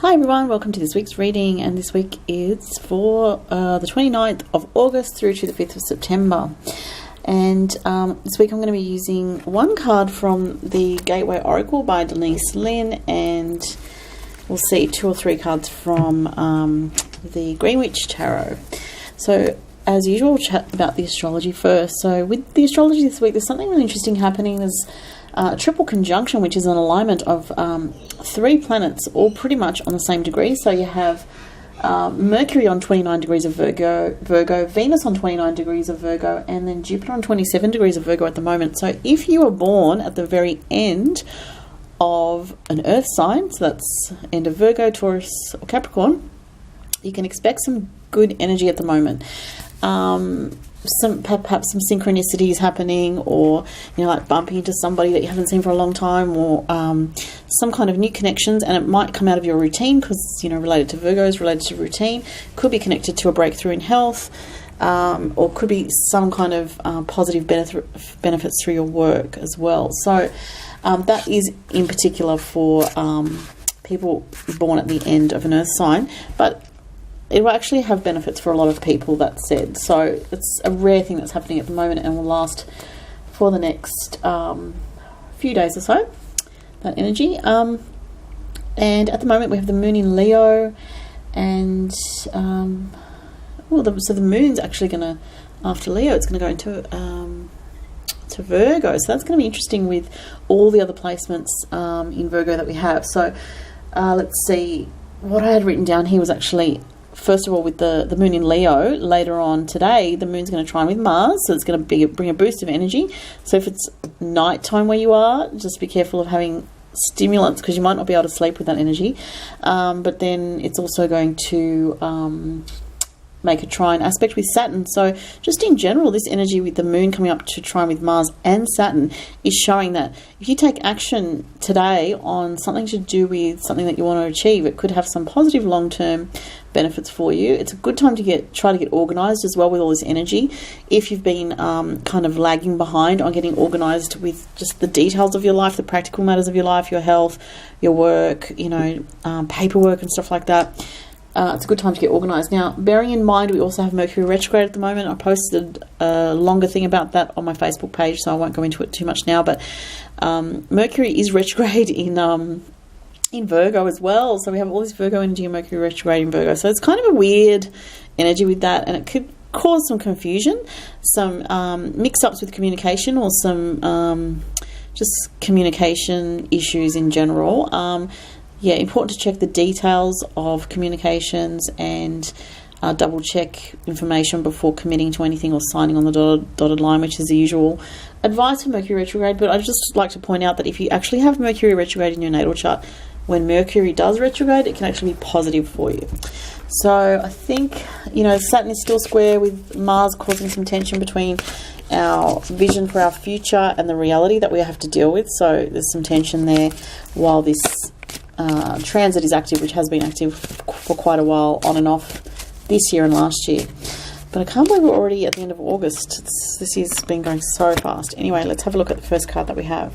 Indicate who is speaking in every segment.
Speaker 1: Hi everyone, welcome to this week's reading, and this week is for the 29th of August through to the 5th of September. And this week I'm going to be using one card from the Gateway Oracle by Denise Lynn, and we'll see 2 or 3 cards from the Greenwich Tarot. So as usual, we'll chat about the astrology first. So with the astrology this week, there's something really interesting happening. There's a triple conjunction, which is an alignment of 3 planets, all pretty much on the same degree. So you have Mercury on 29 degrees of Virgo, Venus on 29 degrees of Virgo, and then Jupiter on 27 degrees of Virgo at the moment. So if you were born at the very end of an Earth sign, so that's end of Virgo, Taurus, or Capricorn, you can expect some good energy at the moment. Perhaps some synchronicities happening, or like bumping into somebody that you haven't seen for a long time, or some kind of new connections, and it might come out of your routine because related to Virgos, related to routine, could be connected to a breakthrough in health, or could be some kind of positive benefits through your work as well. So that is in particular for people born at the end of an Earth sign, but it will actually have benefits for a lot of people, that said. So it's a rare thing that's happening at the moment and will last for the next few days or so, that energy. And at the moment we have the moon in Leo, and so the moon's actually going to, after Leo, it's going to go into to Virgo. So that's going to be interesting with all the other placements in Virgo that we have. So let's see. What I had written down here was actually, first of all, with the moon in Leo, later on today, the moon's going to trine with Mars, so it's going to bring a boost of energy. So if it's nighttime where you are, just be careful of having stimulants, because you might not be able to sleep with that energy. But then it's also going to make a trine aspect with Saturn. So just in general, this energy with the moon coming up to trine with Mars and Saturn is showing that if you take action today on something to do with something that you want to achieve, it could have some positive long-term benefits for you. It's a good time to try to get organised as well with all this energy. If you've been kind of lagging behind on getting organised with just the details of your life, the practical matters of your life, your health, your work, paperwork and stuff like that, it's a good time to get organised. Now, bearing in mind we also have Mercury retrograde at the moment. I posted a longer thing about that on my Facebook page, so I won't go into it too much now, but Mercury is retrograde in Virgo as well. So we have all this Virgo energy and Mercury retrograde in Virgo. So it's kind of a weird energy with that, and it could cause some confusion, some mix-ups with communication, or some just communication issues in general. Important to check the details of communications and double check information before committing to anything or signing on the dotted line, which is the usual advice for Mercury retrograde. But I'd just like to point out that if you actually have Mercury retrograde in your natal chart, when Mercury does retrograde, it can actually be positive for you. So I think, Saturn is still square with Mars, causing some tension between our vision for our future and the reality that we have to deal with. So there's some tension there while this transit is active, which has been active for quite a while, on and off this year and last year. But I can't believe we're already at the end of August. This has been going so fast. Anyway, let's have a look at the first card that we have.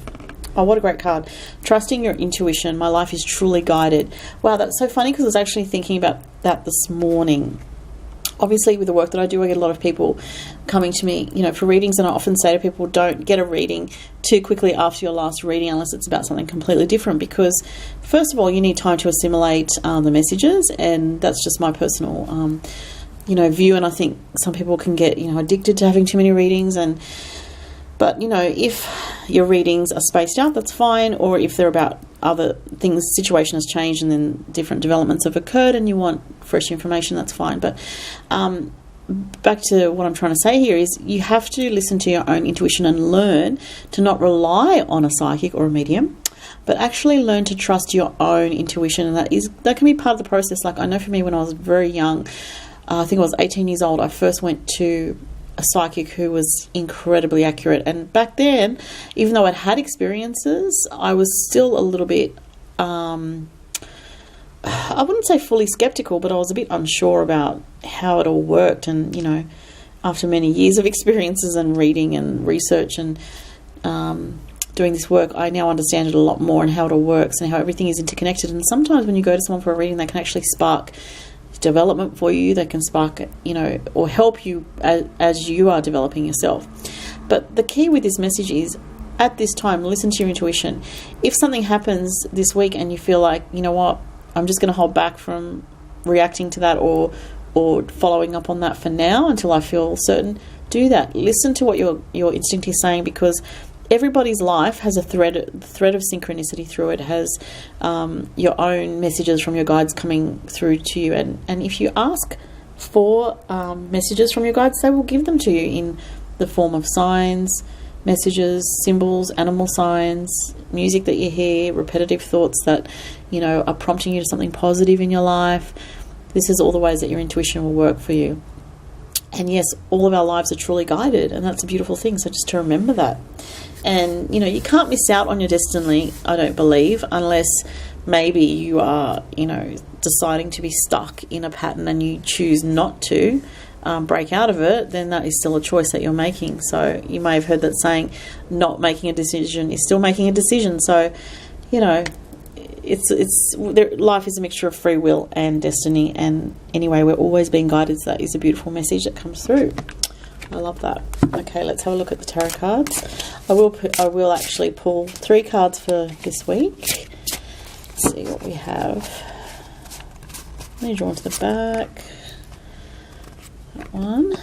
Speaker 1: Oh, what a great card. Trusting your intuition. My life is truly guided. Wow, that's so funny, because I was actually thinking about that this morning. Obviously, with the work that I do, I get a lot of people coming to me, for readings, and I often say to people, don't get a reading too quickly after your last reading unless it's about something completely different, because first of all, you need time to assimilate the messages, and that's just my personal view. And I think some people can get addicted to having too many readings, but if your readings are spaced out, that's fine. Or if they're about other things, situation has changed and then different developments have occurred and you want fresh information, that's fine. But back to what I'm trying to say here is you have to listen to your own intuition and learn to not rely on a psychic or a medium, but actually learn to trust your own intuition. And that can be part of the process. Like, I know for me, when I was very young, I think I was 18 years old, I first went to a psychic who was incredibly accurate. And back then, even though I'd had experiences, I was still a little bit, I wouldn't say fully skeptical, but I was a bit unsure about how it all worked. And, after many years of experiences and reading and research and doing this work, I now understand it a lot more and how it all works and how everything is interconnected. And sometimes when you go to someone for a reading, they can actually spark development for you. They can spark, or help you as you are developing yourself. But the key with this message is, at this time, listen to your intuition. If something happens this week and you feel like, you know what, I'm just going to hold back from reacting to that or following up on that for now until I feel certain, do that. Listen to what your instinct is saying, because everybody's life has a thread of synchronicity through it. It has your own messages from your guides coming through to you. And if you ask for messages from your guides, they will give them to you in the form of signs, messages, symbols, animal signs, music that you hear, repetitive thoughts that, are prompting you to something positive in your life. This is all the ways that your intuition will work for you. And yes, all of our lives are truly guided, and that's a beautiful thing. So just to remember that. And, you can't miss out on your destiny, I don't believe, unless maybe you are, deciding to be stuck in a pattern and you choose not to break out of it. Then that is still a choice that you're making. So you may have heard that saying, not making a decision is still making a decision. So, life is a mixture of free will and destiny, and anyway, we're always being guided. So that is a beautiful message that comes through. I love that. Okay, let's have a look at the tarot cards. I will actually pull 3 cards for this week. Let's see what we have. Let me draw to the back. That one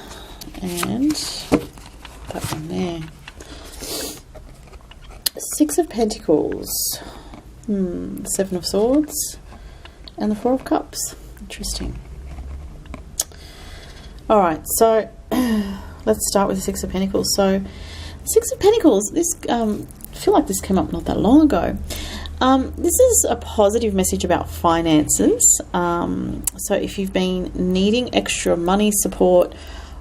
Speaker 1: and that one there. 6 of Pentacles. 7 of Swords and the 4 of Cups. Interesting. Alright, so let's start with the 6 of Pentacles. So 6 of Pentacles, this I feel like this came up not that long ago. This is a positive message about finances. So if you've been needing extra money, support,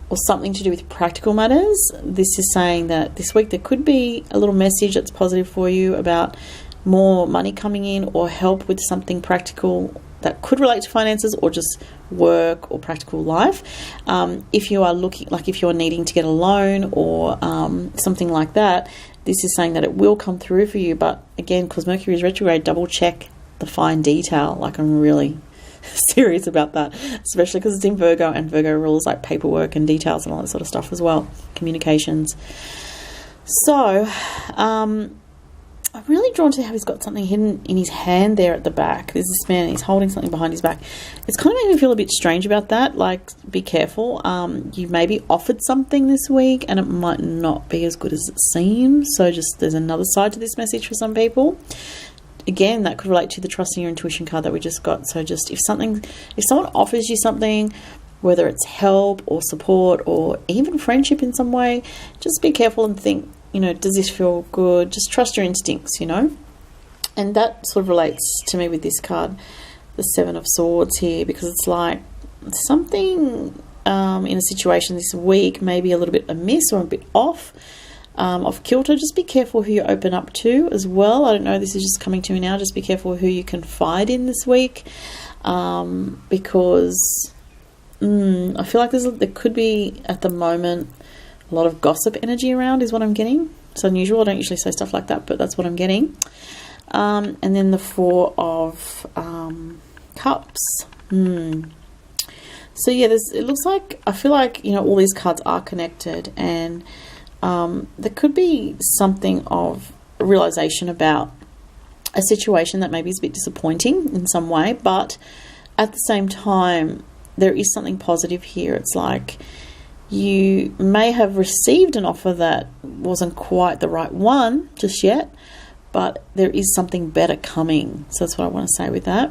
Speaker 1: or something to do with practical matters, this is saying that this week there could be a little message that's positive for you about more money coming in or help with something practical that could relate to finances or just work or practical life. If you are if you're needing to get a loan or something like that, this is saying that it will come through for you. But again, because Mercury is retrograde, double check the fine detail. Like, I'm really serious about that, especially because it's in Virgo, and Virgo rules like paperwork and details and all that sort of stuff as well, communications. So I'm really drawn to how he's got something hidden in his hand there at the back. There's this man, he's holding something behind his back. It's kind of making me feel a bit strange about that. Like, be careful. You may be offered something this week and it might not be as good as it seems. So just, there's another side to this message for some people. Again, that could relate to the trusting your intuition card that we just got. So just if someone offers you something, whether it's help or support or even friendship in some way, just be careful and think, does this feel good? Just trust your instincts, And that sort of relates to me with this card, the 7 of Swords here, because it's like something in a situation this week may be a little bit amiss or a bit off kilter. Just be careful who you open up to as well. I don't know, this is just coming to me now. Just be careful who you confide in this week, because I feel like there could be, at the moment, a lot of gossip energy around is what I'm getting. It's unusual. I don't usually say stuff like that, but that's what I'm getting. And then the 4 of Cups. So yeah, it looks like, I feel like, all these cards are connected, and there could be something of a realization about a situation that maybe is a bit disappointing in some way, but at the same time, there is something positive here. It's like, you may have received an offer that wasn't quite the right one just yet, but there is something better coming. So that's what I want to say with that.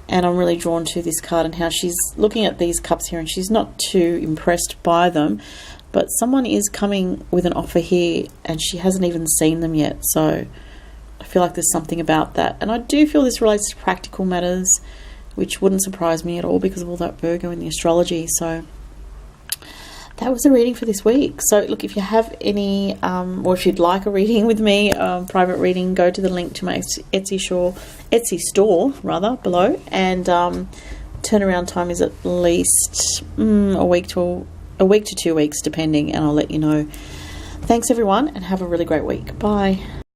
Speaker 1: And I'm really drawn to this card and how she's looking at these cups here, and she's not too impressed by them, but someone is coming with an offer here and she hasn't even seen them yet. So I feel like there's something about that. And I do feel this relates to practical matters, which wouldn't surprise me at all because of all that Virgo in the astrology. So that was a reading for this week. So look, if you have any, or if you'd like a reading with me, private reading, go to the link to my Etsy store rather below, and turnaround time is at least a week to 2 weeks depending, and I'll let you know. Thanks everyone, and have a really great week. Bye.